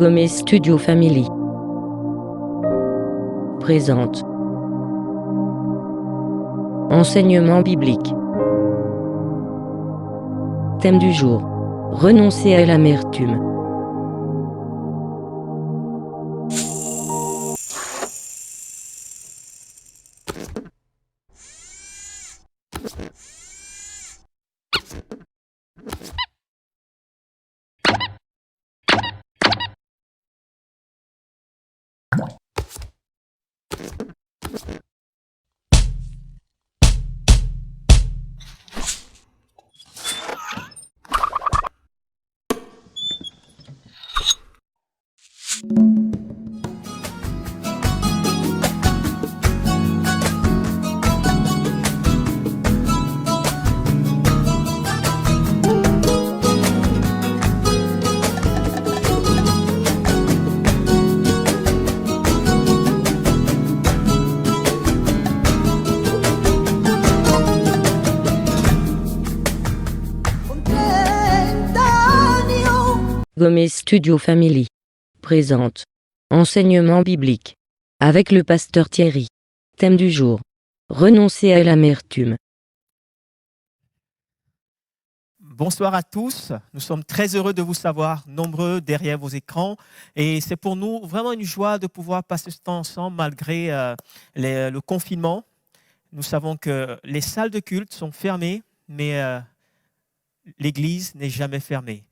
Gomez Studio Family présente Enseignement biblique. Thème du jour: renoncer à l'amertume. Gomez Studio Family présente Enseignement biblique avec le pasteur Thierry. Thème du jour: renoncer à l'amertume. Bonsoir à tous, nous sommes très heureux de vous savoir nombreux derrière vos écrans et c'est pour nous vraiment une joie de pouvoir passer ce temps ensemble malgré le confinement. Nous savons que les salles de culte sont fermées, mais l'église n'est jamais fermée.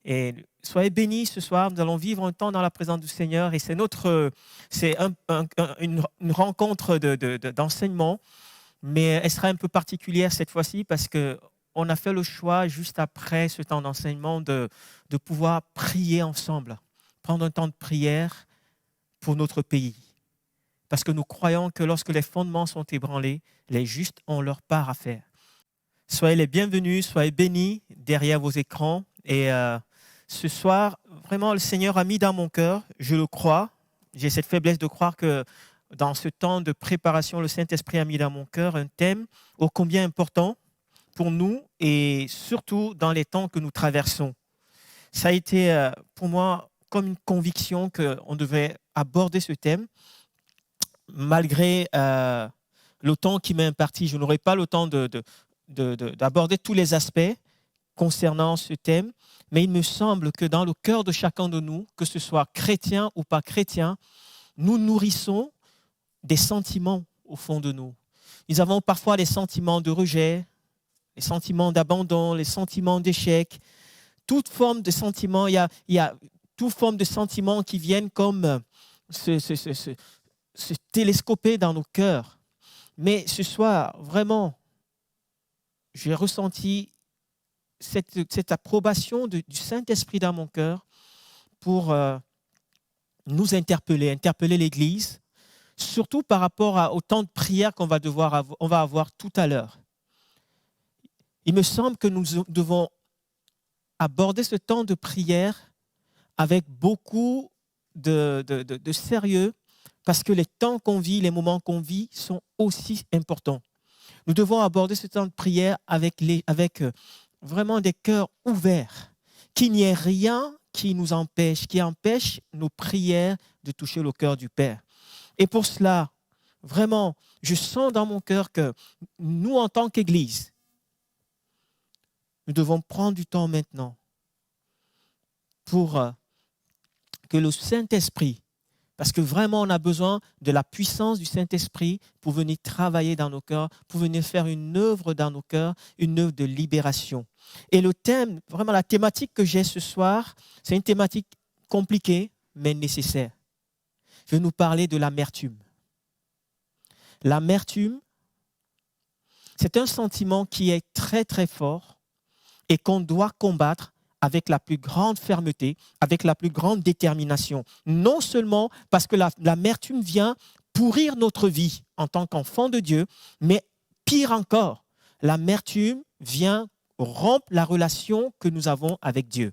Et soyez bénis ce soir, nous allons vivre un temps dans la présence du Seigneur et c'est une rencontre d'enseignement, mais elle sera un peu particulière cette fois-ci parce qu'on a fait le choix juste après ce temps d'enseignement de pouvoir prier ensemble, prendre un temps de prière pour notre pays. Parce que nous croyons que lorsque les fondements sont ébranlés, les justes ont leur part à faire. Soyez les bienvenus, soyez bénis derrière vos écrans et ce soir, vraiment, le Seigneur a mis dans mon cœur, je le crois, j'ai cette faiblesse de croire que dans ce temps de préparation, le Saint-Esprit a mis dans mon cœur un thème ô combien important pour nous et surtout dans les temps que nous traversons. Ça a été pour moi comme une conviction qu'on devait aborder ce thème. Malgré le temps qui m'est imparti, je n'aurai pas le temps d'aborder tous les aspects concernant ce thème, mais il me semble que dans le cœur de chacun de nous, que ce soit chrétien ou pas chrétien, nous nourrissons des sentiments au fond de nous. Nous avons parfois les sentiments de rejet, les sentiments d'abandon, les sentiments d'échec, toute forme de sentiments. Il y a toute forme de sentiments qui viennent comme se télescoper dans nos cœurs. Mais ce soir, vraiment, j'ai ressenti cette approbation du Saint-Esprit dans mon cœur pour nous interpeller l'Église, surtout par rapport au temps de prière qu'on va avoir tout à l'heure. Il me semble que nous devons aborder ce temps de prière avec beaucoup de sérieux, parce que les temps qu'on vit, les moments qu'on vit sont aussi importants. Nous devons aborder ce temps de prière avec vraiment des cœurs ouverts, qu'il n'y ait rien qui nous empêche, qui empêche nos prières de toucher le cœur du Père. Et pour cela, vraiment, je sens dans mon cœur que nous, en tant qu'Église, nous devons prendre du temps maintenant pour que le Saint-Esprit, parce que vraiment on a besoin de la puissance du Saint-Esprit pour venir travailler dans nos cœurs, pour venir faire une œuvre dans nos cœurs, une œuvre de libération. Et le thème, vraiment la thématique que j'ai ce soir, c'est une thématique compliquée mais nécessaire. Je vais nous parler de l'amertume. L'amertume, c'est un sentiment qui est très très fort et qu'on doit combattre avec la plus grande fermeté, avec la plus grande détermination. Non seulement parce que l'amertume vient pourrir notre vie en tant qu'enfant de Dieu, mais pire encore, l'amertume vient rompre la relation que nous avons avec Dieu.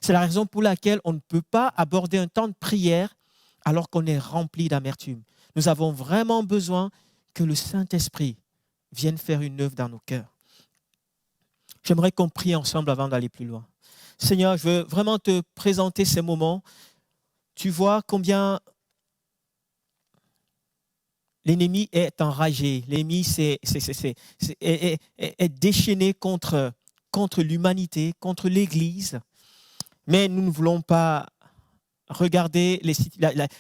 C'est la raison pour laquelle on ne peut pas aborder un temps de prière alors qu'on est rempli d'amertume. Nous avons vraiment besoin que le Saint-Esprit vienne faire une œuvre dans nos cœurs. J'aimerais qu'on prie ensemble avant d'aller plus loin. Seigneur, je veux vraiment te présenter ces moments. Tu vois combien l'ennemi est enragé. L'ennemi est déchaîné contre l'humanité, contre l'Église. Mais nous ne voulons pas regarder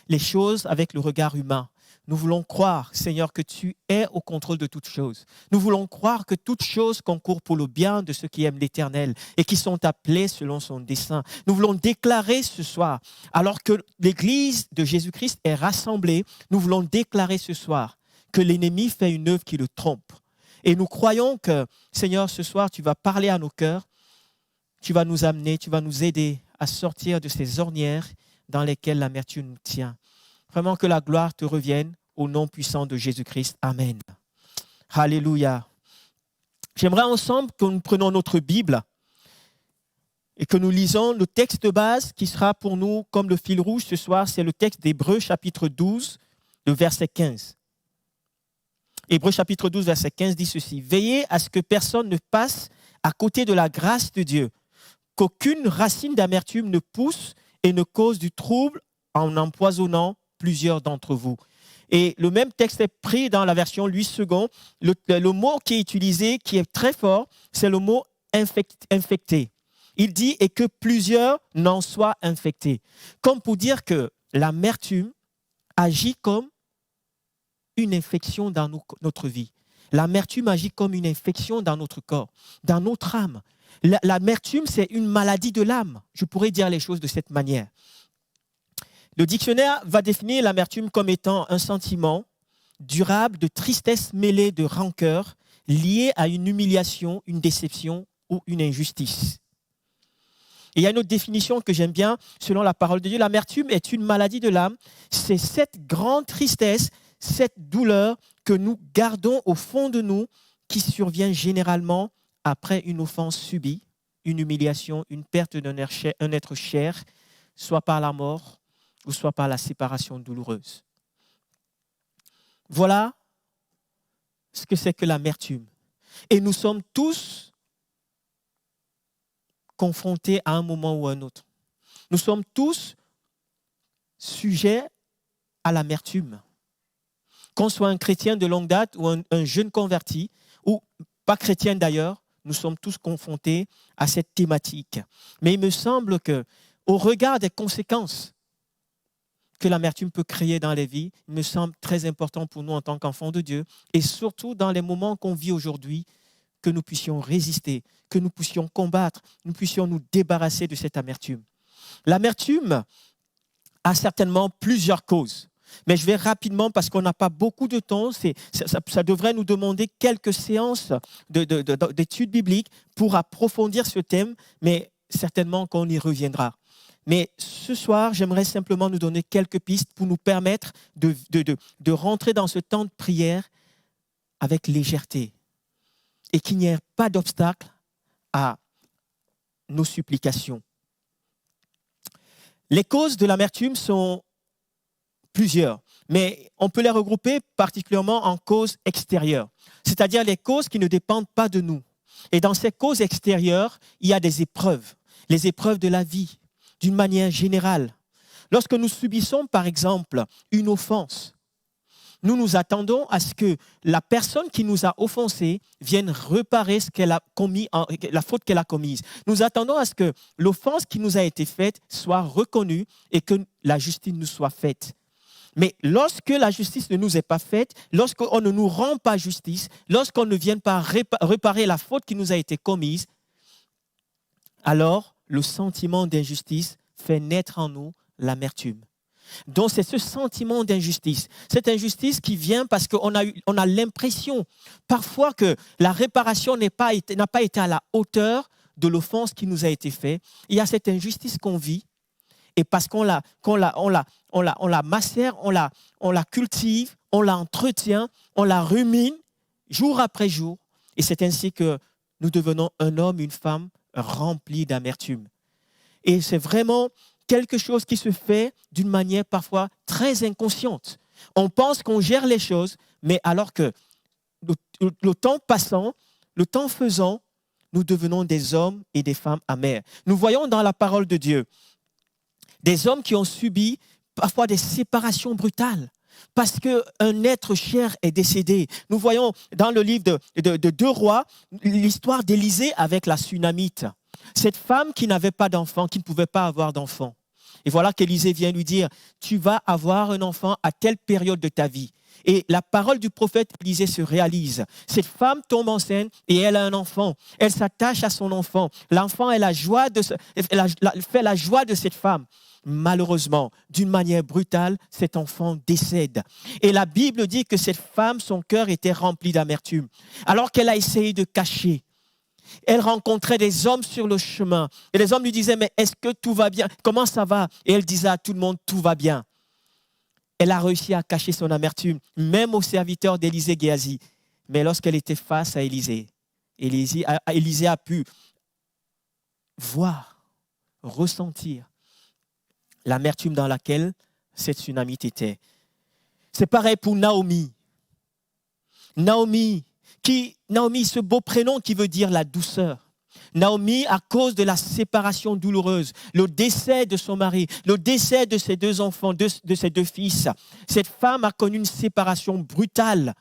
les choses avec le regard humain. Nous voulons croire, Seigneur, que tu es au contrôle de toutes choses. Nous voulons croire que toutes choses concourent pour le bien de ceux qui aiment l'Éternel et qui sont appelés selon son dessein. Nous voulons déclarer ce soir, alors que l'Église de Jésus-Christ est rassemblée, nous voulons déclarer ce soir que l'ennemi fait une œuvre qui le trompe. Et nous croyons que, Seigneur, ce soir, tu vas parler à nos cœurs, tu vas nous amener, tu vas nous aider à sortir de ces ornières dans lesquelles l'amertume nous tient. Vraiment que la gloire te revienne au nom puissant de Jésus-Christ. Amen. Alléluia. J'aimerais ensemble que nous prenions notre Bible et que nous lisons le texte de base qui sera pour nous comme le fil rouge ce soir. C'est le texte d'Hébreux chapitre 12, le verset 15. Hébreux chapitre 12, verset 15 dit ceci. « Veillez à ce que personne ne passe à côté de la grâce de Dieu, qu'aucune racine d'amertume ne pousse et ne cause du trouble en empoisonnant plusieurs d'entre vous. » Et le même texte est pris dans la version Louis II. Le mot qui est utilisé, qui est très fort, c'est le mot infecté. Il dit « et que plusieurs n'en soient infectés ». Comme pour dire que l'amertume agit comme une infection dans notre vie. L'amertume agit comme une infection dans notre corps, dans notre âme. L'amertume, c'est une maladie de l'âme. Je pourrais dire les choses de cette manière. Le dictionnaire va définir l'amertume comme étant un sentiment durable de tristesse mêlée de rancœur lié à une humiliation, une déception ou une injustice. Et il y a une autre définition que j'aime bien, selon la parole de Dieu. L'amertume est une maladie de l'âme. C'est cette grande tristesse, cette douleur que nous gardons au fond de nous, qui survient généralement après une offense subie, une humiliation, une perte d'un être cher, soit par la mort ou soit par la séparation douloureuse. Voilà ce que c'est que l'amertume. Et nous sommes tous confrontés à un moment ou à un autre. Nous sommes tous sujets à l'amertume. Qu'on soit un chrétien de longue date ou un jeune converti, ou pas chrétien d'ailleurs, nous sommes tous confrontés à cette thématique. Mais il me semble qu'au regard des conséquences que l'amertume peut créer dans les vies, il me semble très important pour nous en tant qu'enfants de Dieu, et surtout dans les moments qu'on vit aujourd'hui, que nous puissions résister, que nous puissions combattre, nous puissions nous débarrasser de cette amertume. L'amertume a certainement plusieurs causes. Mais je vais rapidement, parce qu'on n'a pas beaucoup de temps, ça devrait nous demander quelques séances d'études bibliques pour approfondir ce thème, mais certainement qu'on y reviendra. Mais ce soir, j'aimerais simplement nous donner quelques pistes pour nous permettre de rentrer dans ce temps de prière avec légèreté et qu'il n'y ait pas d'obstacle à nos supplications. Les causes de l'amertume sont plusieurs, mais on peut les regrouper particulièrement en causes extérieures, c'est-à-dire les causes qui ne dépendent pas de nous. Et dans ces causes extérieures, il y a des épreuves, les épreuves de la vie, d'une manière générale. Lorsque nous subissons, par exemple, une offense, nous nous attendons à ce que la personne qui nous a offensés vienne réparer ce qu'elle a commis, la faute qu'elle a commise. Nous attendons à ce que l'offense qui nous a été faite soit reconnue et que la justice nous soit faite. Mais lorsque la justice ne nous est pas faite, lorsqu'on ne nous rend pas justice, lorsqu'on ne vient pas réparer la faute qui nous a été commise, alors le sentiment d'injustice fait naître en nous l'amertume. Donc c'est ce sentiment d'injustice, cette injustice qui vient parce qu'on a l'impression parfois que la réparation n'a pas été à la hauteur de l'offense qui nous a été faite. Il y a cette injustice qu'on vit. Et parce qu'on la macère, on la cultive, on la entretient, on la rumine jour après jour. Et c'est ainsi que nous devenons un homme, une femme remplis d'amertume. Et c'est vraiment quelque chose qui se fait d'une manière parfois très inconsciente. On pense qu'on gère les choses, mais alors que le temps passant, le temps faisant, nous devenons des hommes et des femmes amers. Nous voyons dans la parole de Dieu des hommes qui ont subi parfois des séparations brutales parce qu'un être cher est décédé. Nous voyons dans le livre de 2 Rois l'histoire d'Élisée avec la Sunamite. Cette femme qui n'avait pas d'enfant, qui ne pouvait pas avoir d'enfant. Et voilà qu'Élisée vient lui dire, tu vas avoir un enfant à telle période de ta vie. Et la parole du prophète Élisée se réalise. Cette femme tombe enceinte et elle a un enfant. Elle s'attache à son enfant. L'enfant fait la joie de cette femme. Malheureusement, d'une manière brutale, cet enfant décède. Et la Bible dit que cette femme, son cœur était rempli d'amertume. Alors qu'elle a essayé de cacher, elle rencontrait des hommes sur le chemin. Et les hommes lui disaient, mais est-ce que tout va bien? Comment ça va? Et elle disait à tout le monde, tout va bien. Elle a réussi à cacher son amertume, même aux serviteurs d'Élisée Géasi. Mais lorsqu'elle était face à Élisée, Élisée a pu voir, ressentir l'amertume dans laquelle cette Sunamite était. C'est pareil pour Naomi. Naomi, ce beau prénom qui veut dire la douceur. Naomi, à cause de la séparation douloureuse, le décès de son mari, le décès de ses 2 enfants, de ses 2 fils, cette femme a connu une séparation brutale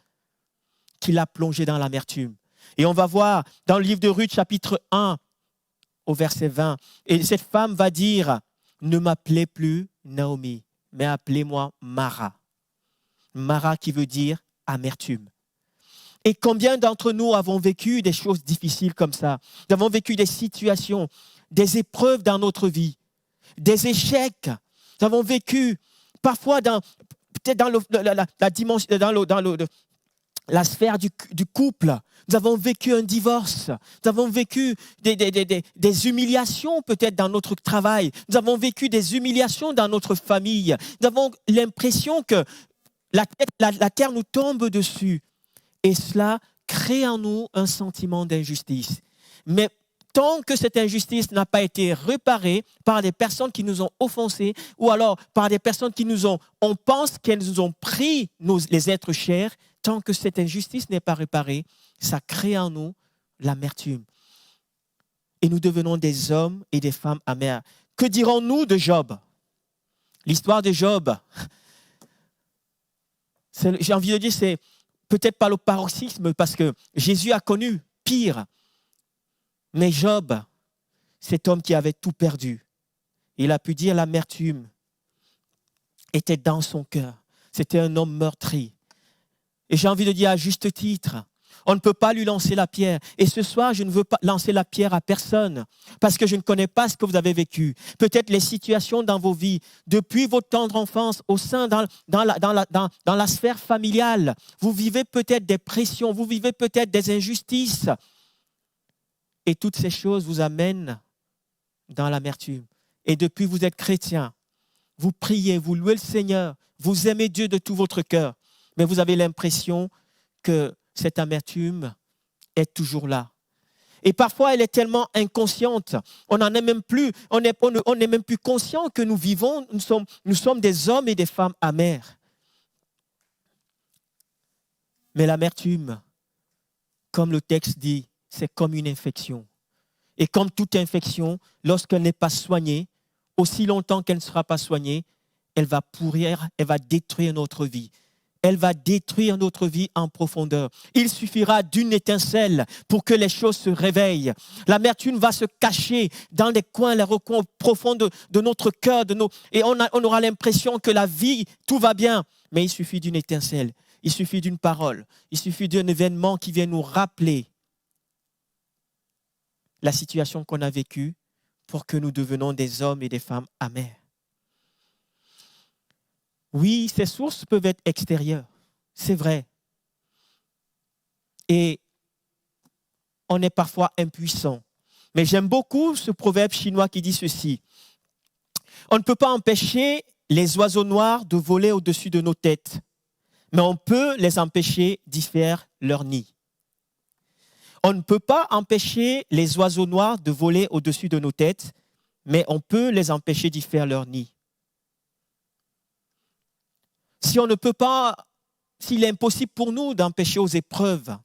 qui l'a plongée dans l'amertume. Et on va voir dans le livre de Ruth, chapitre 1, au verset 20, et cette femme va dire, ne m'appelez plus Naomi, mais appelez-moi Mara. Mara qui veut dire amertume. Et combien d'entre nous avons vécu des choses difficiles comme ça? Nous avons vécu des situations, des épreuves dans notre vie, des échecs. Nous avons vécu parfois peut-être dans la dimension, dans la sphère du couple. Nous avons vécu un divorce. Nous avons vécu des humiliations peut-être dans notre travail. Nous avons vécu des humiliations dans notre famille. Nous avons l'impression que la terre nous tombe dessus. Et cela crée en nous un sentiment d'injustice. Mais tant que cette injustice n'a pas été réparée par des personnes qui nous ont offensés ou alors par des personnes on pense qu'elles nous ont pris les êtres chers, tant que cette injustice n'est pas réparée, ça crée en nous l'amertume. Et nous devenons des hommes et des femmes amers. Que dirons-nous de Job? L'histoire de Job, j'ai envie de dire, c'est peut-être pas le paroxysme, parce que Jésus a connu pire. Mais Job, cet homme qui avait tout perdu, il a pu dire l'amertume était dans son cœur. C'était un homme meurtri. Et j'ai envie de dire à juste titre, on ne peut pas lui lancer la pierre. Et ce soir, je ne veux pas lancer la pierre à personne parce que je ne connais pas ce que vous avez vécu. Peut-être les situations dans vos vies, depuis votre tendre enfance, au sein dans la sphère familiale. Vous vivez peut-être des pressions, vous vivez peut-être des injustices. Et toutes ces choses vous amènent dans l'amertume. Et depuis, vous êtes chrétien. Vous priez, vous louez le Seigneur. Vous aimez Dieu de tout votre cœur. Mais vous avez l'impression que cette amertume est toujours là. Et parfois, elle est tellement inconsciente. On n'en est même plus, on n'est même plus conscient que nous vivons, nous sommes des hommes et des femmes amers. Mais l'amertume, comme le texte dit, c'est comme une infection. Et comme toute infection, lorsqu'elle n'est pas soignée, aussi longtemps qu'elle ne sera pas soignée, elle va pourrir, elle va détruire notre vie. Elle va détruire notre vie en profondeur. Il suffira d'une étincelle pour que les choses se réveillent. L'amertume va se cacher dans les recoins profonds de notre cœur. Et on aura l'impression que la vie, tout va bien. Mais il suffit d'une étincelle. Il suffit d'une parole. Il suffit d'un événement qui vient nous rappeler la situation qu'on a vécue pour que nous devenions des hommes et des femmes amers. Oui, ces sources peuvent être extérieures, c'est vrai. Et on est parfois impuissant. Mais j'aime beaucoup ce proverbe chinois qui dit ceci. On ne peut pas empêcher les oiseaux noirs de voler au-dessus de nos têtes, mais on peut les empêcher d'y faire leur nid. On ne peut pas empêcher les oiseaux noirs de voler au-dessus de nos têtes, mais on peut les empêcher d'y faire leur nid. Si on ne peut pas, s'il est impossible pour nous d'empêcher aux épreuves,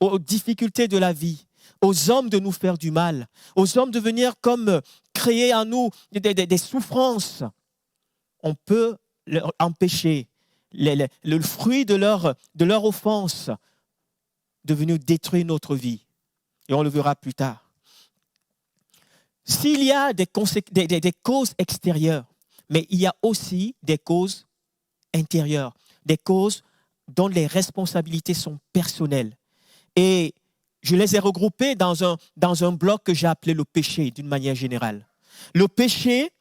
aux difficultés de la vie, aux hommes de nous faire du mal, aux hommes de venir comme créer en nous des souffrances. On peut leur empêcher le fruit de leur offense de venir détruire notre vie. Et on le verra plus tard. S'il y a des causes extérieures, mais il y a aussi des causes intérieures, des causes dont les responsabilités sont personnelles. Et je les ai regroupées dans un bloc que j'ai appelé le péché d'une manière générale. Le péché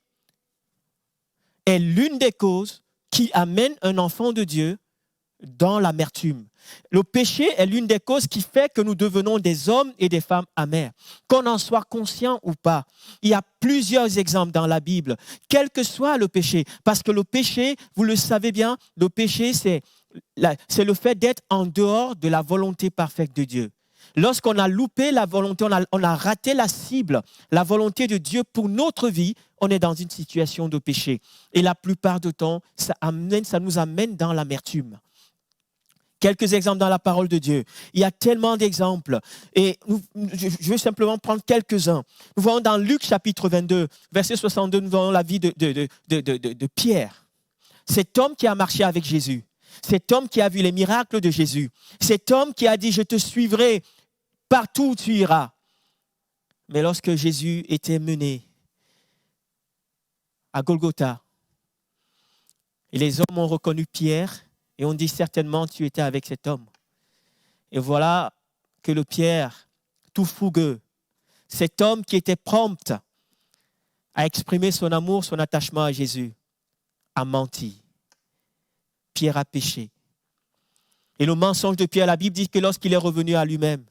est l'une des causes qui amène un enfant de Dieu dans l'amertume. Le péché est l'une des causes qui fait que nous devenons des hommes et des femmes amers. Qu'on en soit conscient ou pas. Il y a plusieurs exemples dans la Bible, quel que soit le péché. Parce que le péché, vous le savez bien, le péché, c'est le fait d'être en dehors de la volonté parfaite de Dieu. Lorsqu'on a loupé la volonté, on a raté la cible, la volonté de Dieu pour notre vie, on est dans une situation de péché. Et la plupart du temps, ça nous amène dans l'amertume. Quelques exemples dans la parole de Dieu. Il y a tellement d'exemples. Et je vais simplement prendre quelques-uns. Nous voyons dans Luc chapitre 22, verset 62, nous voyons la vie de Pierre. Cet homme qui a marché avec Jésus. Cet homme qui a vu les miracles de Jésus. Cet homme qui a dit, je te suivrai partout où tu iras. Mais lorsque Jésus était mené à Golgotha, et les hommes ont reconnu Pierre, et on dit certainement tu étais avec cet homme. Et voilà que le Pierre, tout fougueux, cet homme qui était prompt à exprimer son amour, son attachement à Jésus, a menti. Pierre a péché. Et le mensonge de Pierre, la Bible dit que lorsqu'il est revenu à lui-même,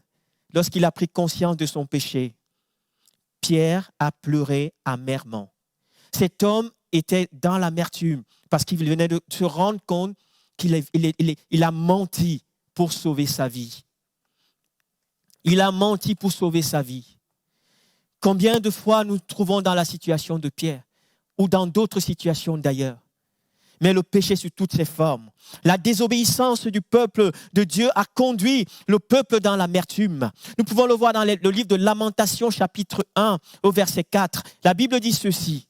lorsqu'il a pris conscience de son péché, Pierre a pleuré amèrement. Cet homme était dans l'amertume parce qu'il venait de se rendre compte qu'il a menti pour sauver sa vie. Il a menti pour sauver sa vie. Combien de fois nous trouvons dans la situation de Pierre ou dans d'autres situations d'ailleurs. Mais le péché sous toutes ses formes. La désobéissance du peuple de Dieu a conduit le peuple dans l'amertume. Nous pouvons le voir dans le livre de Lamentations, chapitre 1, au verset 4. La Bible dit ceci.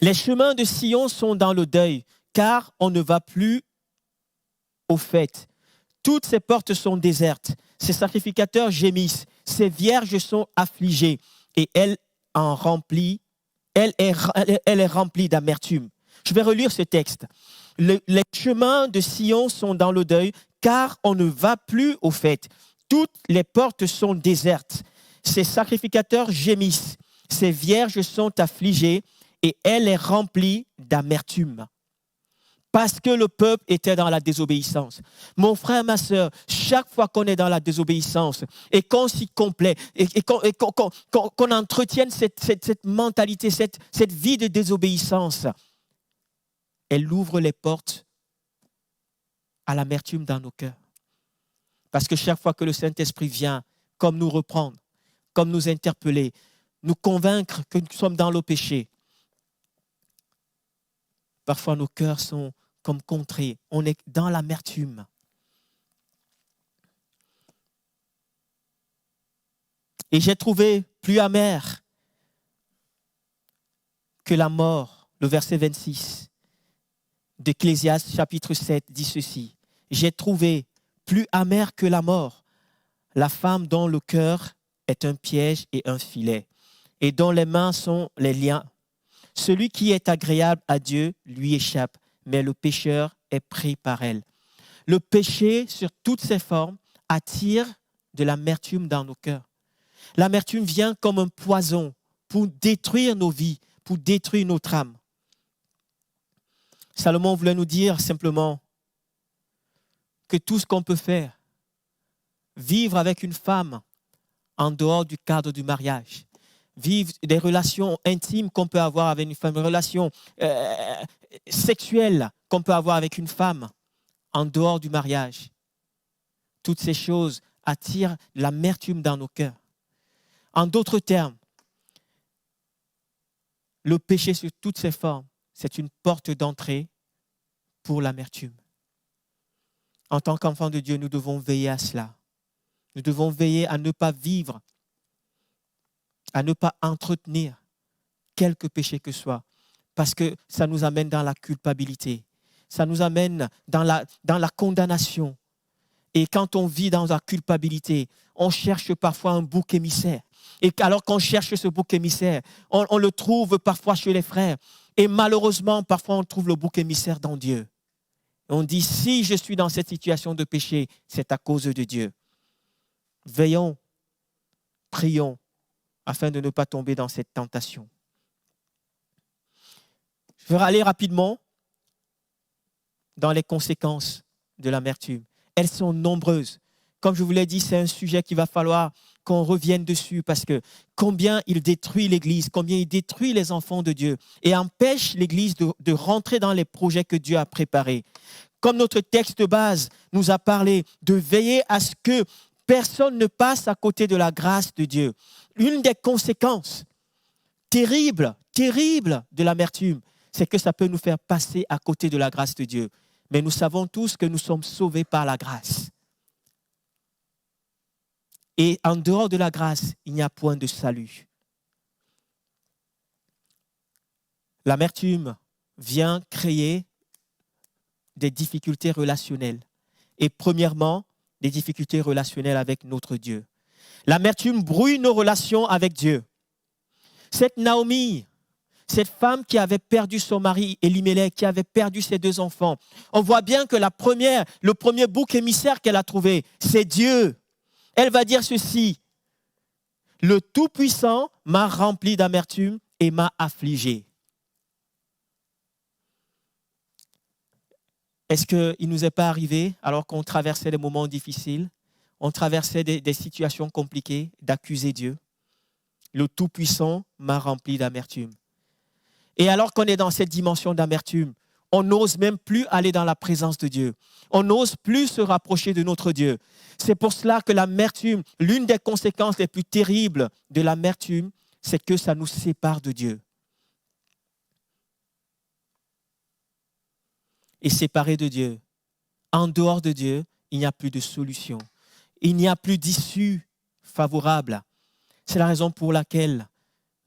Les chemins de Sion sont dans le deuil, car on ne va plus aux fêtes. Toutes ses portes sont désertes. Ses sacrificateurs gémissent. Ses vierges sont affligées. Et elle est remplie d'amertume. Je vais relire ce texte. Les chemins de Sion sont dans le deuil, car on ne va plus aux fêtes. Toutes les portes sont désertes. Ses sacrificateurs gémissent. Ses vierges sont affligées. Et elle est remplie d'amertume. Parce que le peuple était dans la désobéissance. Mon frère, ma soeur, chaque fois qu'on est dans la désobéissance et qu'on s'y complaît et qu'on entretienne cette mentalité, cette vie de désobéissance, elle ouvre les portes à l'amertume dans nos cœurs. Parce que chaque fois que le Saint-Esprit vient, comme nous reprendre, comme nous interpeller, nous convaincre que nous sommes dans le péché, parfois nos cœurs sont comme contrés. On est dans l'amertume. Et j'ai trouvé plus amer que la mort. Le verset 26 d'Ecclésiaste chapitre 7 dit ceci. J'ai trouvé plus amer que la mort la femme dont le cœur est un piège et un filet, et dont les mains sont les liens. Celui qui est agréable à Dieu lui échappe, mais le pécheur est pris par elle. Le péché, sur toutes ses formes, attire de l'amertume dans nos cœurs. L'amertume vient comme un poison pour détruire nos vies, pour détruire notre âme. Salomon voulait nous dire simplement que tout ce qu'on peut faire, vivre avec une femme en dehors du cadre du mariage, vivre des relations intimes qu'on peut avoir avec une femme, des relations sexuelles qu'on peut avoir avec une femme en dehors du mariage. Toutes ces choses attirent l'amertume dans nos cœurs. En d'autres termes, le péché sous toutes ses formes, c'est une porte d'entrée pour l'amertume. En tant qu'enfants de Dieu, nous devons veiller à cela. Nous devons veiller à ne pas vivre, à ne pas entretenir quelque péché que ce soit, parce que ça nous amène dans la culpabilité, ça nous amène dans la condamnation. Et quand on vit dans la culpabilité, on cherche parfois un bouc émissaire. Et alors qu'on cherche ce bouc émissaire, on le trouve parfois chez les frères. Et malheureusement, parfois on trouve le bouc émissaire dans Dieu. Et on dit, si je suis dans cette situation de péché, c'est à cause de Dieu. Veillons, prions, afin de ne pas tomber dans cette tentation. Je vais aller rapidement dans les conséquences de l'amertume. Elles sont nombreuses. Comme je vous l'ai dit, c'est un sujet qu'il va falloir qu'on revienne dessus parce que combien il détruit l'Église, combien il détruit les enfants de Dieu et empêche l'Église de rentrer dans les projets que Dieu a préparés. Comme notre texte de base nous a parlé de veiller à ce que personne ne passe à côté de la grâce de Dieu. Une des conséquences terribles de l'amertume, c'est que ça peut nous faire passer à côté de la grâce de Dieu. Mais nous savons tous que nous sommes sauvés par la grâce. Et en dehors de la grâce, il n'y a point de salut. L'amertume vient créer des difficultés relationnelles. Et premièrement, des difficultés relationnelles avec notre Dieu. L'amertume brouille nos relations avec Dieu. Cette Naomi, cette femme qui avait perdu son mari, Elimelech, qui avait perdu ses 2 enfants, on voit bien que le premier bouc émissaire qu'elle a trouvé, c'est Dieu. Elle va dire ceci, « Le Tout-Puissant m'a rempli d'amertume et m'a affligé. » Est-ce qu'il ne nous est pas arrivé, alors qu'on traversait des moments difficiles, on traversait des situations compliquées, d'accuser Dieu? Le Tout-Puissant m'a rempli d'amertume. Et alors qu'on est dans cette dimension d'amertume, on n'ose même plus aller dans la présence de Dieu. On n'ose plus se rapprocher de notre Dieu. C'est pour cela que l'amertume, l'une des conséquences les plus terribles de l'amertume, c'est que ça nous sépare de Dieu. Et séparé de Dieu, en dehors de Dieu, il n'y a plus de solution. Il n'y a plus d'issue favorable. C'est la raison pour laquelle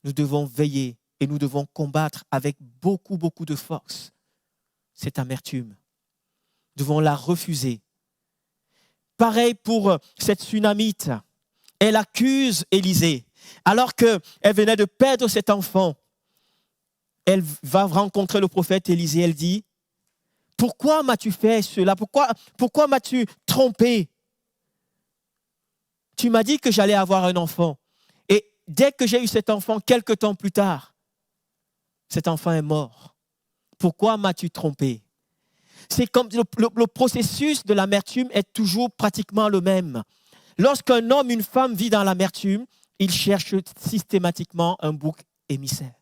nous devons veiller et nous devons combattre avec beaucoup de force cette amertume. Nous devons la refuser. Pareil pour cette Sunamite. Elle accuse Élisée. Alors qu'elle venait de perdre cet enfant, elle va rencontrer le prophète Élisée. Elle dit, « Pourquoi m'as-tu fait cela? Pourquoi m'as-tu trompé? Tu m'as dit que j'allais avoir un enfant. Et dès que j'ai eu cet enfant, quelque temps plus tard, cet enfant est mort. Pourquoi m'as-tu trompé? » C'est comme le processus de l'amertume est toujours pratiquement le même. Lorsqu'un homme, une femme vit dans l'amertume, il cherche systématiquement un bouc émissaire.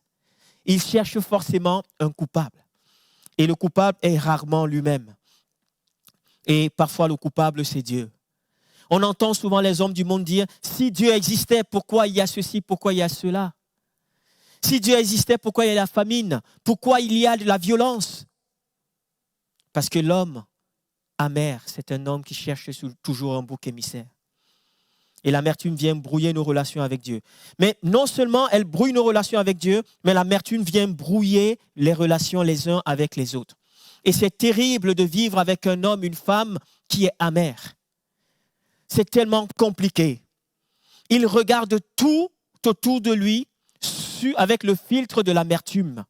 Il cherche forcément un coupable. Et le coupable est rarement lui-même. Et parfois, le coupable, c'est Dieu. On entend souvent les hommes du monde dire, si Dieu existait, pourquoi il y a ceci, pourquoi il y a cela? Si Dieu existait, pourquoi il y a la famine? Pourquoi il y a de la violence? Parce que l'homme amer, c'est un homme qui cherche toujours un bouc émissaire. Et l'amertume vient brouiller nos relations avec Dieu. Mais non seulement elle brouille nos relations avec Dieu, mais l'amertume vient brouiller les relations les uns avec les autres. Et c'est terrible de vivre avec un homme, une femme qui est amer. C'est tellement compliqué. Il regarde tout autour de lui avec le filtre de l'amertume.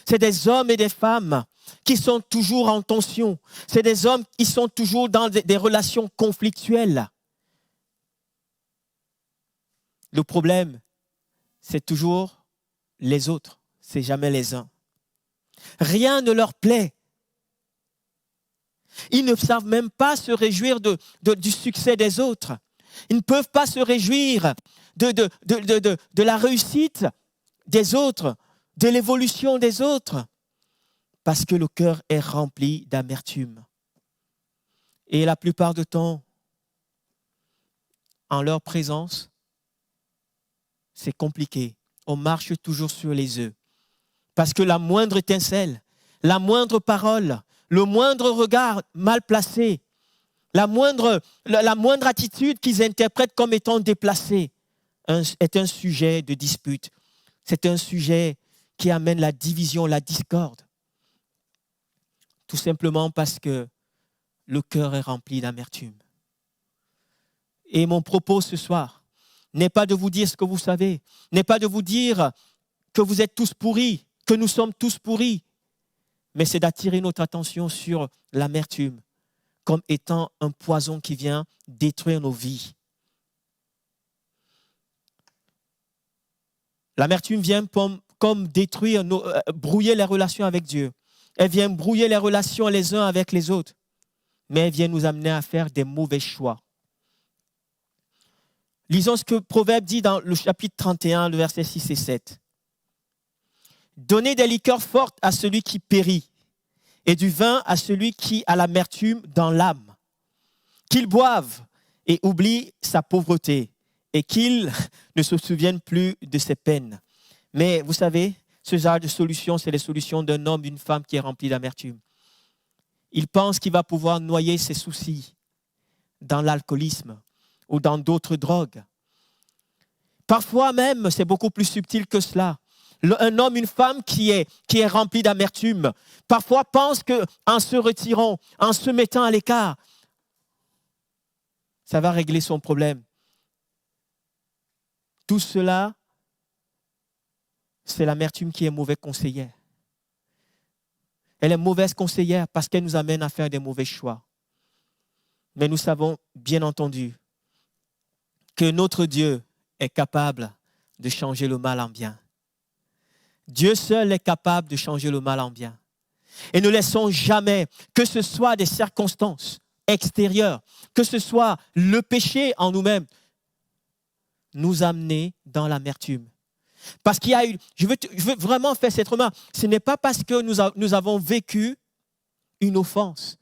C'est des hommes et des femmes qui sont toujours en tension. C'est des hommes qui sont toujours dans des relations conflictuelles. Le problème, c'est toujours les autres, c'est jamais les uns. Rien ne leur plaît. Ils ne savent même pas se réjouir du succès des autres. Ils ne peuvent pas se réjouir de la réussite des autres, de l'évolution des autres, parce que le cœur est rempli d'amertume. Et la plupart du temps, en leur présence, c'est compliqué. On marche toujours sur les œufs. Parce que la moindre étincelle, la moindre parole, le moindre regard mal placé, la moindre attitude qu'ils interprètent comme étant déplacée est un sujet de dispute. C'est un sujet qui amène la division, la discorde. Tout simplement parce que le cœur est rempli d'amertume. Et mon propos ce soir n'est pas de vous dire ce que vous savez, n'est pas de vous dire que vous êtes tous pourris, que nous sommes tous pourris, mais c'est d'attirer notre attention sur l'amertume comme étant un poison qui vient détruire nos vies. L'amertume vient comme détruire, brouiller les relations avec Dieu. Elle vient brouiller les relations les uns avec les autres, mais elle vient nous amener à faire des mauvais choix. Lisons ce que Proverbe dit dans le chapitre 31, le verset 6 et 7. Donnez des liqueurs fortes à celui qui périt et du vin à celui qui a l'amertume dans l'âme. Qu'il boive et oublie sa pauvreté et qu'il ne se souvienne plus de ses peines. Mais vous savez, ce genre de solution, c'est les solutions d'un homme, d'une femme qui est rempli d'amertume. Il pense qu'il va pouvoir noyer ses soucis dans l'alcoolisme ou dans d'autres drogues. Parfois même, c'est beaucoup plus subtil que cela. Un homme, une femme qui est rempli d'amertume, parfois pense qu'en se retirant, en se mettant à l'écart, ça va régler son problème. Tout cela, c'est l'amertume qui est mauvaise conseillère. Elle est mauvaise conseillère parce qu'elle nous amène à faire des mauvais choix. Mais nous savons, bien entendu, que notre Dieu est capable de changer le mal en bien. Dieu seul est capable de changer le mal en bien. Et ne laissons jamais, que ce soit des circonstances extérieures, que ce soit le péché en nous-mêmes, nous amener dans l'amertume. Parce qu'il y a eu, je veux vraiment faire cette remarque, ce n'est pas parce que nous avons vécu une offense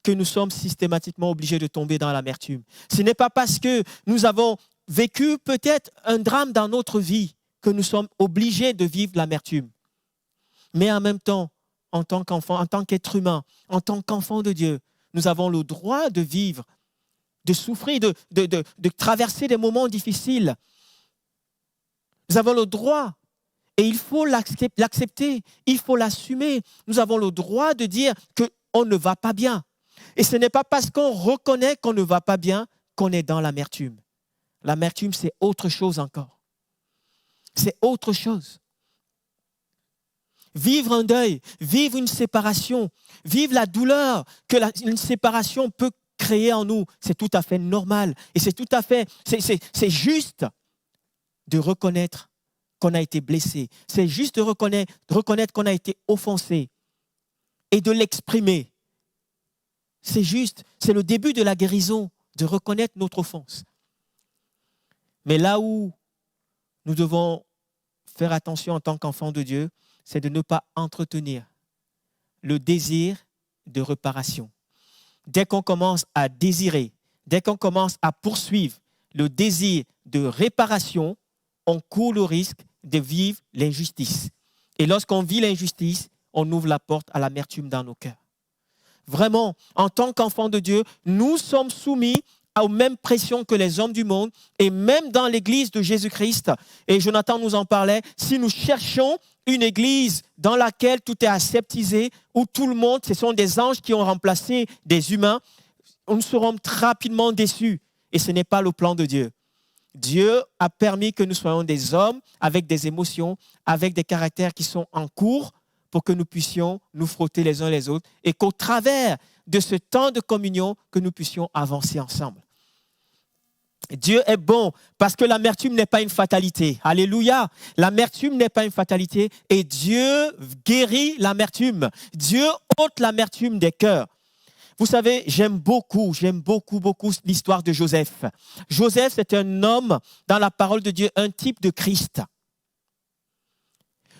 que nous sommes systématiquement obligés de tomber dans l'amertume. Ce n'est pas parce que nous avons vécu peut-être un drame dans notre vie que nous sommes obligés de vivre l'amertume. Mais en même temps, en tant qu'enfant, en tant qu'être humain, en tant qu'enfant de Dieu, nous avons le droit de vivre, de souffrir, de traverser des moments difficiles. Nous avons le droit, et il faut l'accepter, il faut l'assumer. Nous avons le droit de dire qu'on ne va pas bien. Et ce n'est pas parce qu'on reconnaît qu'on ne va pas bien qu'on est dans l'amertume. L'amertume, c'est autre chose encore. C'est autre chose. Vivre un deuil, vivre une séparation, vivre la douleur que une séparation peut créer en nous, c'est tout à fait normal. Et c'est juste de reconnaître qu'on a été blessé. C'est juste de reconnaître qu'on a été offensé et de l'exprimer. C'est juste, c'est le début de la guérison, de reconnaître notre offense. Mais là où nous devons faire attention en tant qu'enfants de Dieu, c'est de ne pas entretenir le désir de réparation. Dès qu'on commence à désirer, dès qu'on commence à poursuivre le désir de réparation, on court le risque de vivre l'injustice. Et lorsqu'on vit l'injustice, on ouvre la porte à l'amertume dans nos cœurs. Vraiment, en tant qu'enfants de Dieu, nous sommes soumis aux mêmes pressions que les hommes du monde et même dans l'église de Jésus-Christ. Et Jonathan nous en parlait, si nous cherchons une église dans laquelle tout est aseptisé, où tout le monde, ce sont des anges qui ont remplacé des humains, nous serons rapidement déçus. Et ce n'est pas le plan de Dieu. Dieu a permis que nous soyons des hommes avec des émotions, avec des caractères qui sont en cours pour que nous puissions nous frotter les uns les autres et qu'au travers de ce temps de communion, que nous puissions avancer ensemble. Dieu est bon parce que l'amertume n'est pas une fatalité. Alléluia. L'amertume n'est pas une fatalité et Dieu guérit l'amertume. Dieu ôte l'amertume des cœurs. Vous savez, j'aime beaucoup l'histoire de Joseph. Joseph, c'est un homme dans la parole de Dieu, un type de Christ.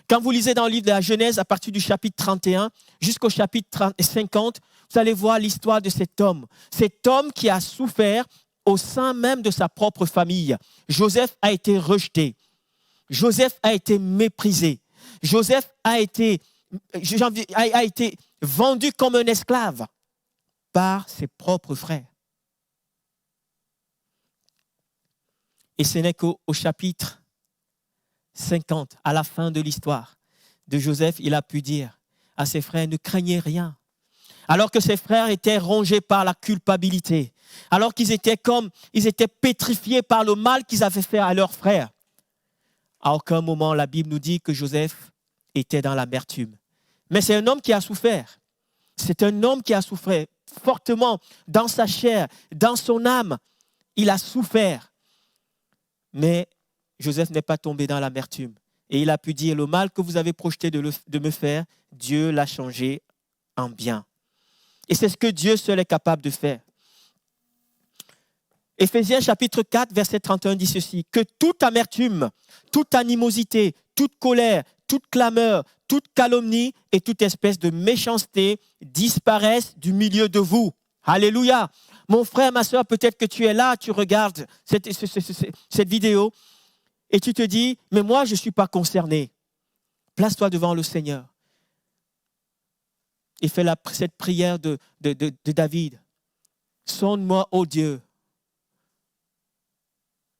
Quand vous lisez dans le livre de la Genèse, à partir du chapitre 31 jusqu'au chapitre 50, vous allez voir l'histoire de cet homme. Cet homme qui a souffert au sein même de sa propre famille. Joseph a été rejeté. Joseph a été méprisé. Joseph a été vendu comme un esclave. par ses propres frères. Et ce n'est qu'au chapitre 50, à la fin de l'histoire de Joseph, il a pu dire à ses frères, ne craignez rien. Alors que ses frères étaient rongés par la culpabilité, alors qu'ils étaient pétrifiés par le mal qu'ils avaient fait à leurs frères. À aucun moment, la Bible nous dit que Joseph était dans l'amertume. Mais c'est un homme qui a souffert. C'est un homme qui a souffert fortement dans sa chair, dans son âme. Il a souffert. Mais Joseph n'est pas tombé dans l'amertume. Et il a pu dire, le mal que vous avez projeté de me faire, Dieu l'a changé en bien. Et c'est ce que Dieu seul est capable de faire. Éphésiens chapitre 4, verset 31 dit ceci, que toute amertume, toute animosité, toute colère, toute clameur, toute calomnie et toute espèce de méchanceté disparaissent du milieu de vous. Alléluia. Mon frère, ma soeur, peut-être que tu es là, tu regardes cette vidéo et tu te dis, mais moi, je ne suis pas concerné. Place-toi devant le Seigneur et fais cette prière de David. Sonde-moi, ô Dieu.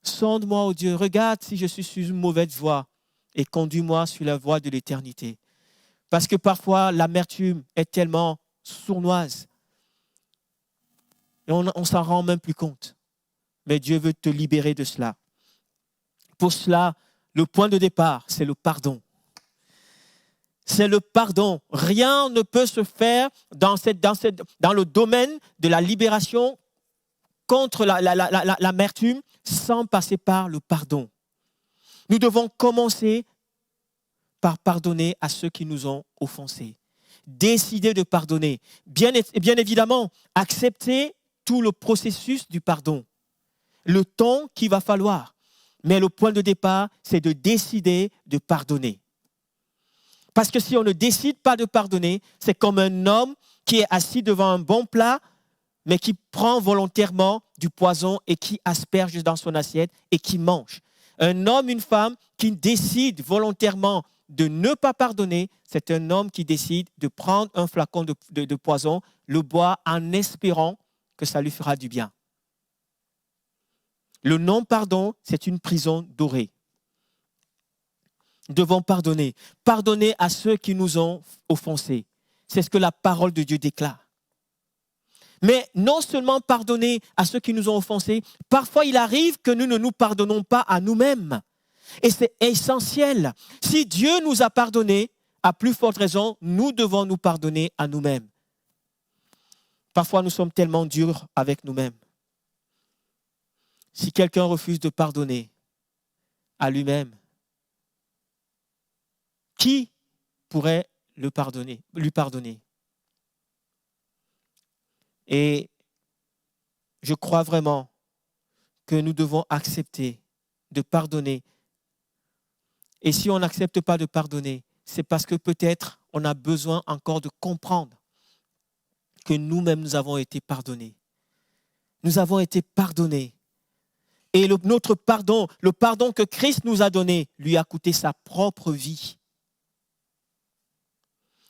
Sonde-moi, ô Dieu. Regarde si je suis sur une mauvaise voie et conduis-moi sur la voie de l'éternité. Parce que parfois, l'amertume est tellement sournoise et on ne s'en rend même plus compte. Mais Dieu veut te libérer de cela. Pour cela, le point de départ, c'est le pardon. C'est le pardon. Rien ne peut se faire dans le domaine de la libération contre l'amertume sans passer par le pardon. Nous devons commencer par pardonner à ceux qui nous ont offensés. Décider de pardonner. Bien évidemment, accepter tout le processus du pardon. Le temps qu'il va falloir. Mais le point de départ, c'est de décider de pardonner. Parce que si on ne décide pas de pardonner, c'est comme un homme qui est assis devant un bon plat, mais qui prend volontairement du poison et qui asperge dans son assiette et qui mange. Un homme, une femme qui décide volontairement de ne pas pardonner, c'est un homme qui décide de prendre un flacon de poison, le boire en espérant que ça lui fera du bien. Le non-pardon, c'est une prison dorée. Nous devons pardonner. Pardonner à ceux qui nous ont offensés. C'est ce que la parole de Dieu déclare. Mais non seulement pardonner à ceux qui nous ont offensés, parfois il arrive que nous ne nous pardonnons pas à nous-mêmes. Et c'est essentiel. Si Dieu nous a pardonnés, à plus forte raison, nous devons nous pardonner à nous-mêmes. Parfois nous sommes tellement durs avec nous-mêmes. Si quelqu'un refuse de pardonner à lui-même, qui pourrait lui pardonner? Et je crois vraiment que nous devons accepter de pardonner. Et si on n'accepte pas de pardonner, c'est parce que peut-être on a besoin encore de comprendre que nous-mêmes, nous avons été pardonnés. Nous avons été pardonnés. Et notre pardon, le pardon que Christ nous a donné, lui a coûté sa propre vie.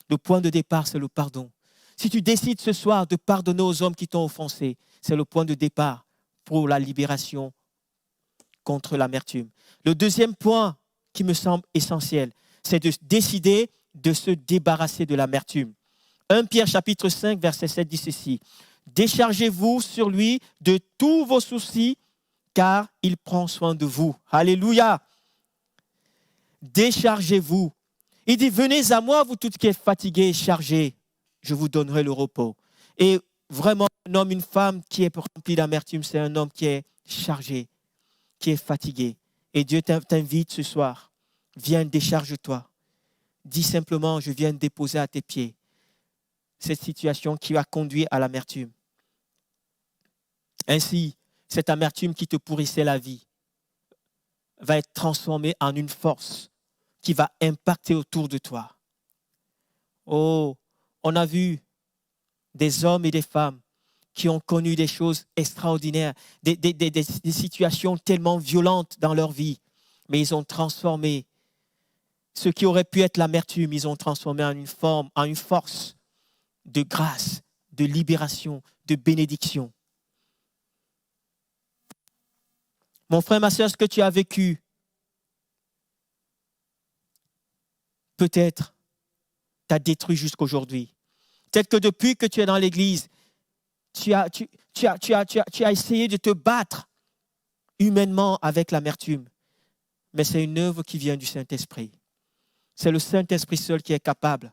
Le point de départ, c'est le pardon. Si tu décides ce soir de pardonner aux hommes qui t'ont offensé, c'est le point de départ pour la libération contre l'amertume. Le deuxième point qui me semble essentiel, c'est de décider de se débarrasser de l'amertume. 1 Pierre chapitre 5, verset 7 dit ceci. Déchargez-vous sur lui de tous vos soucis, car il prend soin de vous. Alléluia. Déchargez-vous. Il dit, venez à moi, vous tous qui êtes fatigués et chargés, je vous donnerai le repos. Et vraiment, un homme, une femme qui est rempli d'amertume, c'est un homme qui est chargé, qui est fatigué. Et Dieu t'invite ce soir, viens, décharge-toi. Dis simplement, je viens déposer à tes pieds cette situation qui a conduit à l'amertume. Ainsi, cette amertume qui te pourrissait la vie va être transformée en une force qui va impacter autour de toi. Oh, on a vu des hommes et des femmes qui ont connu des choses extraordinaires, des situations tellement violentes dans leur vie, mais ils ont transformé ce qui aurait pu être l'amertume, ils ont transformé en une force de grâce, de libération, de bénédiction. Mon frère, ma soeur, ce que tu as vécu, peut-être t'a détruit jusqu'aujourd'hui. Peut-être que depuis que tu es dans l'église, tu as essayé de te battre humainement avec l'amertume. Mais c'est une œuvre qui vient du Saint-Esprit. C'est le Saint-Esprit seul qui est capable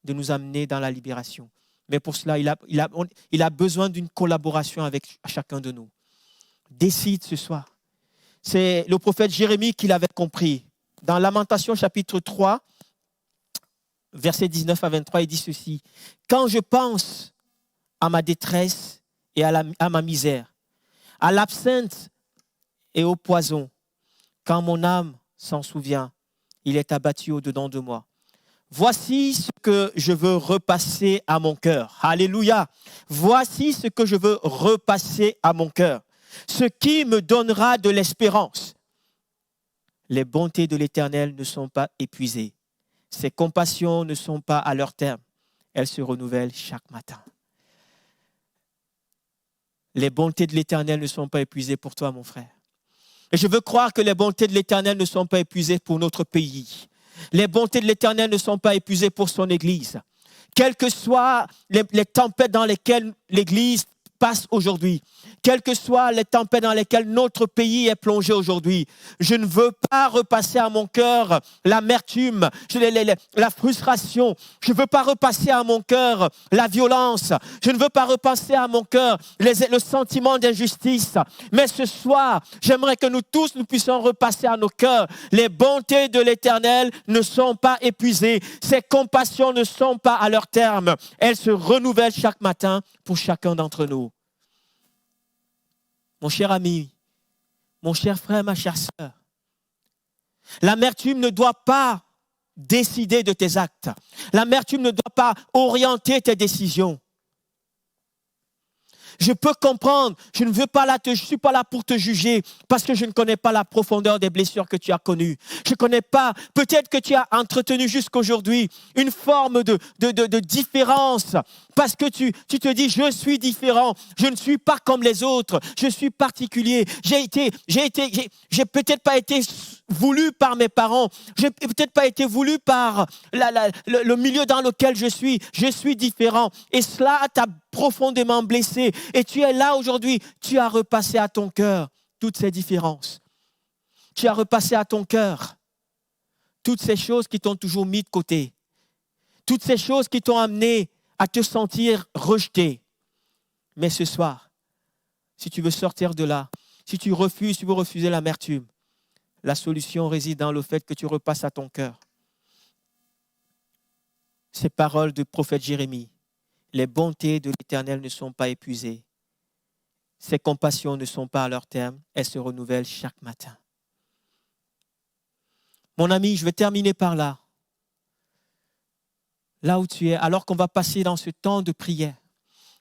de nous amener dans la libération. Mais pour cela, il a besoin d'une collaboration avec chacun de nous. Décide ce soir. C'est le prophète Jérémie qui l'avait compris. Dans Lamentation chapitre 3, versets 19 à 23, il dit ceci. « Quand je pense à ma détresse et à ma misère, à l'absinthe et au poison, quand mon âme s'en souvient, il est abattu au-dedans de moi. Voici ce que je veux repasser à mon cœur. » Alléluia. Voici ce que je veux repasser à mon cœur. Ce qui me donnera de l'espérance. Les bontés de l'Éternel ne sont pas épuisées. Ses compassions ne sont pas à leur terme. Elles se renouvellent chaque matin. Les bontés de l'Éternel ne sont pas épuisées pour toi, mon frère. Et je veux croire que les bontés de l'Éternel ne sont pas épuisées pour notre pays. Les bontés de l'Éternel ne sont pas épuisées pour son Église. Quelles que soient les tempêtes dans lesquelles l'Église passe aujourd'hui, quelles que soient les tempêtes dans lesquelles notre pays est plongé aujourd'hui, je ne veux pas repasser à mon cœur l'amertume, la frustration. Je ne veux pas repasser à mon cœur la violence. Je ne veux pas repasser à mon cœur le sentiment d'injustice. Mais ce soir, j'aimerais que nous tous, nous puissions repasser à nos cœurs. Les bontés de l'Éternel ne sont pas épuisées. Ses compassions ne sont pas à leur terme. Elles se renouvellent chaque matin pour chacun d'entre nous. Mon cher ami, mon cher frère, ma chère sœur, l'amertume ne doit pas décider de tes actes. L'amertume ne doit pas orienter tes décisions. Je peux comprendre, je ne suis pas là pour te juger parce que je ne connais pas la profondeur des blessures que tu as connues. Je ne connais pas, peut-être que tu as entretenu jusqu'aujourd'hui une forme de différence parce que tu te dis je suis différent, je ne suis pas comme les autres, je suis particulier. J'ai peut-être pas été voulu par mes parents, j'ai peut-être pas été voulu par le milieu dans lequel je suis différent et cela t'a profondément blessé et tu es là aujourd'hui, tu as repassé à ton cœur toutes ces différences. Tu as repassé à ton cœur toutes ces choses qui t'ont toujours mis de côté. Toutes ces choses qui t'ont amené à te sentir rejeté. Mais ce soir, si tu veux sortir de là, si tu veux refuser l'amertume, la solution réside dans le fait que tu repasses à ton cœur. Ces paroles du prophète Jérémie. Les bontés de l'Éternel ne sont pas épuisées. Ses compassions ne sont pas à leur terme. Elles se renouvellent chaque matin. Mon ami, je vais terminer par là. Là où tu es, alors qu'on va passer dans ce temps de prière.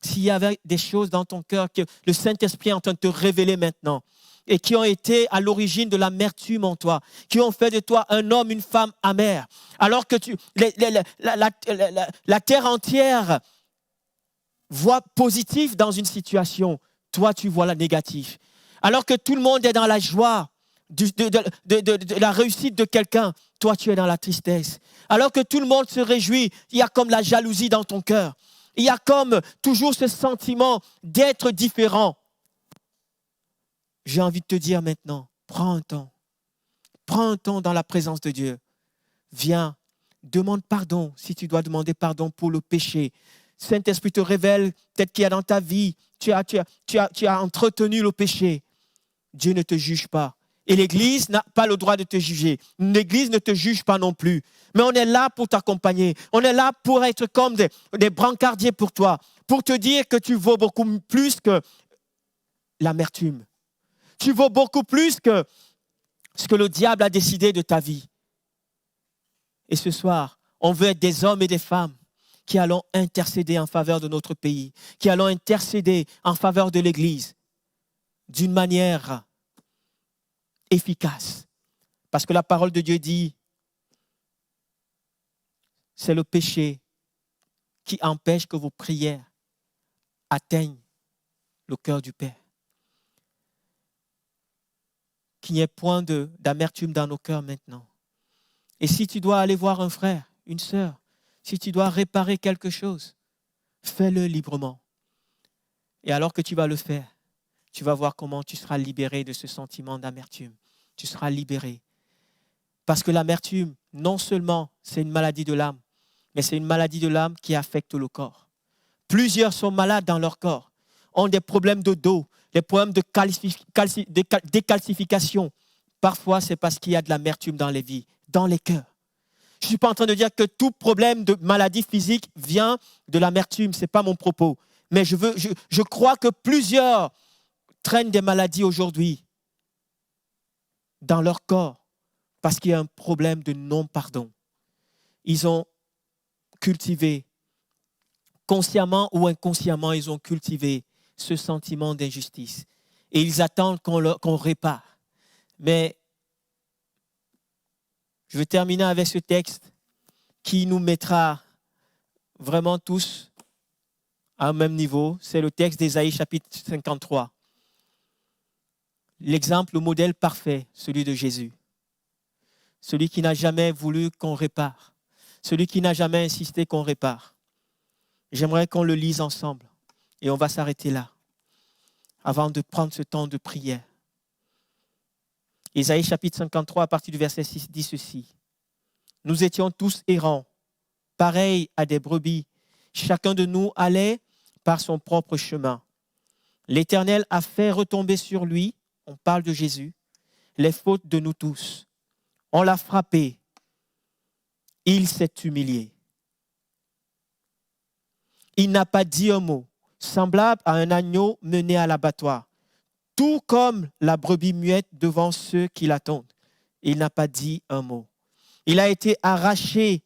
S'il y avait des choses dans ton cœur que le Saint-Esprit est en train de te révéler maintenant et qui ont été à l'origine de l'amertume en toi, qui ont fait de toi un homme, une femme amère, alors que la terre entière voit positif dans une situation, toi tu vois la négative. Alors que tout le monde est dans la joie de la réussite de quelqu'un, toi tu es dans la tristesse. Alors que tout le monde se réjouit, il y a comme la jalousie dans ton cœur. Il y a comme toujours ce sentiment d'être différent. J'ai envie de te dire maintenant, prends un temps dans la présence de Dieu. Viens, demande pardon si tu dois demander pardon pour le péché. Saint-Esprit te révèle peut-être qu'il y a dans ta vie, tu as entretenu le péché. Dieu ne te juge pas. Et l'Église n'a pas le droit de te juger. L'Église ne te juge pas non plus. Mais on est là pour t'accompagner. On est là pour être comme des brancardiers pour toi. Pour te dire que tu vaux beaucoup plus que l'amertume. Tu vaux beaucoup plus que ce que le diable a décidé de ta vie. Et ce soir, on veut être des hommes et des femmes qui allons intercéder en faveur de notre pays, qui allons intercéder en faveur de l'Église d'une manière efficace. Parce que la parole de Dieu dit, c'est le péché qui empêche que vos prières atteigne le cœur du Père. Qu'il n'y ait point d'amertume dans nos cœurs maintenant. Et si tu dois aller voir un frère, une sœur, si tu dois réparer quelque chose, fais-le librement. Et alors que tu vas le faire, tu vas voir comment tu seras libéré de ce sentiment d'amertume. Tu seras libéré. Parce que l'amertume, non seulement c'est une maladie de l'âme, mais c'est une maladie de l'âme qui affecte le corps. Plusieurs sont malades dans leur corps, ont des problèmes de dos, des problèmes de décalcification. Parfois, c'est parce qu'il y a de l'amertume dans les vies, dans les cœurs. Je ne suis pas en train de dire que tout problème de maladie physique vient de l'amertume. Ce n'est pas mon propos. Mais je crois que plusieurs traînent des maladies aujourd'hui dans leur corps parce qu'il y a un problème de non-pardon. Ils ont cultivé, consciemment ou inconsciemment, ils ont cultivé ce sentiment d'injustice. Et ils attendent qu'on répare. Mais je vais terminer avec ce texte qui nous mettra vraiment tous à un même niveau. C'est le texte d'Ésaïe chapitre 53. L'exemple, le modèle parfait, celui de Jésus. Celui qui n'a jamais voulu qu'on répare. Celui qui n'a jamais insisté qu'on répare. J'aimerais qu'on le lise ensemble. Et on va s'arrêter là, avant de prendre ce temps de prière. Ésaïe chapitre 53, à partir du verset 6, dit ceci. « Nous étions tous errants, pareils à des brebis. Chacun de nous allait par son propre chemin. L'Éternel a fait retomber sur lui, on parle de Jésus, les fautes de nous tous. On l'a frappé, il s'est humilié. Il n'a pas dit un mot, semblable à un agneau mené à l'abattoir, tout comme la brebis muette devant ceux qui l'attendent. Il n'a pas dit un mot. Il a été arraché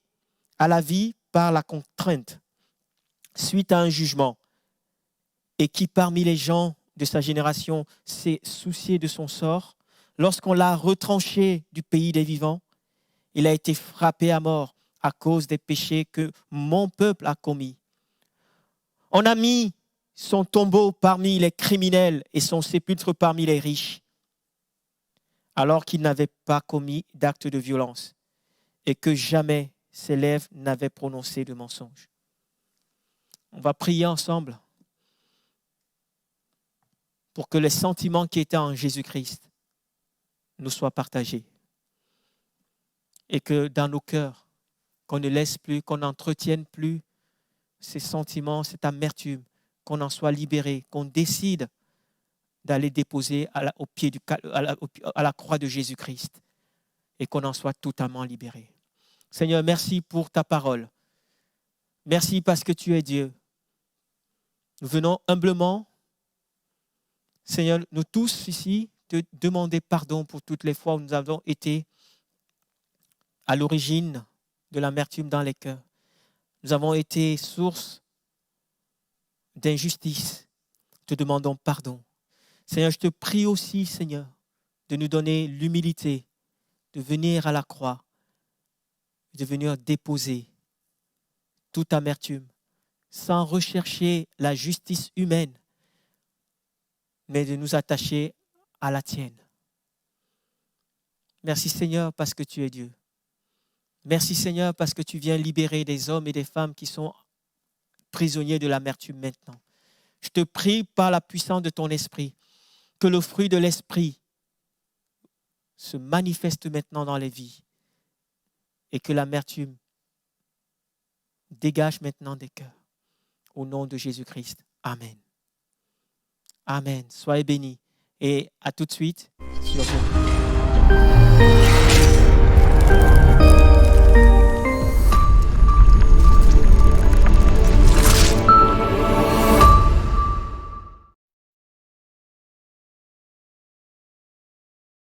à la vie par la contrainte, suite à un jugement. Et qui parmi les gens de sa génération s'est soucié de son sort? Lorsqu'on l'a retranché du pays des vivants, il a été frappé à mort à cause des péchés que mon peuple a commis. On a mis son tombeau parmi les criminels et son sépulcre parmi les riches, alors qu'il n'avait pas commis d'acte de violence et que jamais ses lèvres n'avaient prononcé de mensonge. On va prier ensemble pour que les sentiments qui étaient en Jésus-Christ nous soient partagés et que dans nos cœurs, qu'on ne laisse plus, qu'on n'entretienne plus ces sentiments, cette amertume, qu'on en soit libéré, qu'on décide d'aller déposer au pied à la croix de Jésus-Christ et qu'on en soit totalement libéré. Seigneur, merci pour ta parole. Merci parce que tu es Dieu. Nous venons humblement, Seigneur, nous tous ici, te demander pardon pour toutes les fois où nous avons été à l'origine de l'amertume dans les cœurs. Nous avons été source d'injustice. Te demandons pardon. Seigneur, je te prie aussi, Seigneur, de nous donner l'humilité de venir à la croix, de venir déposer toute amertume, sans rechercher la justice humaine, mais de nous attacher à la tienne. Merci Seigneur parce que tu es Dieu. Merci Seigneur parce que tu viens libérer des hommes et des femmes qui sont prisonniers de l'amertume maintenant. Je te prie par la puissance de ton esprit que le fruit de l'esprit se manifeste maintenant dans les vies et que l'amertume dégage maintenant des cœurs. Au nom de Jésus-Christ. Amen. Amen. Soyez bénis et à tout de suite sur Zoom.